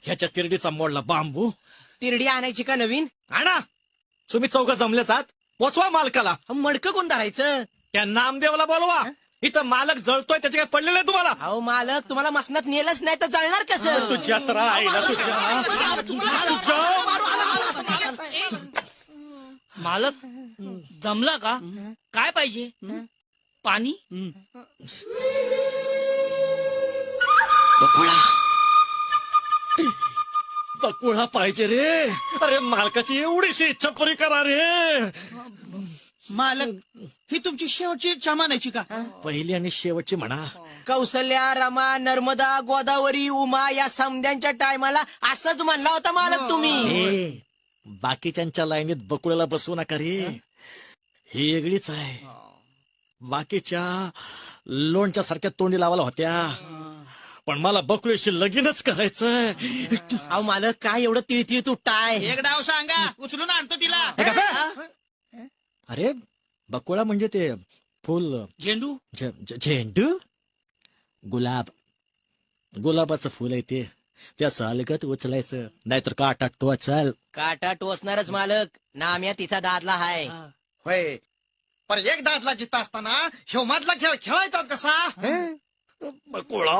ह्याच्या तिरडीचा मोडला बांबू. तिरडी आणायची का नवीन? आणा. तुम्ही चौघ जमलेच आहात, पोचवा मालकाला. मडकं कोण धरायचं? त्या नामदेवला बोलवा. इथं मालक जळतोय, त्याचे काय पडलेलं आहे तुम्हाला? अहो मालक, तुम्हाला मसनात नेलंच नाही तर जळणार कसं? तुझ्या तर आईला मालक दमला का? काय पाहिजे? पाणी? बकुळा पाहिजे रे. अरे मालकाची एवढीशी इच्छा पुरी करा रे. मालक, ही तुमची शेवटची इच्छा मानायची का? पहिली आणि शेवटची म्हणा. कौसल्या, रमा, नर्मदा, गोदावरी, उमा या समध्यांच्या टायमाला असंच म्हणला होता मालक तुम्ही. ए, बाकीच्यांच्या लाईनीत बकुळाला बसवू नका रे. ही वेगळीच आहे. बाकीच्या लोणच्या सारख्या तोंडी लावायला होत्या, पण मला बकुळीशी लगीनच करायचंय. अहो मालक, काय एवढं तिळतिळ तुटताय? एक डाव सांगा, उचलून आणतो तिला. हे का? अरे बकुळा म्हणजे ते फुल, झेंडू? झेंडू, गुलाब, गुलाबाचं फुल आहे ते. त्या सालगत उचलायचं, नाहीतर काटा टोचल. काटा टोचणारच मालक. नाम्या तिचा दादला हाय. होय, पर एक दादला जिता असताना ह्यो मधला खेळ खेळायचा कसा? बकुळा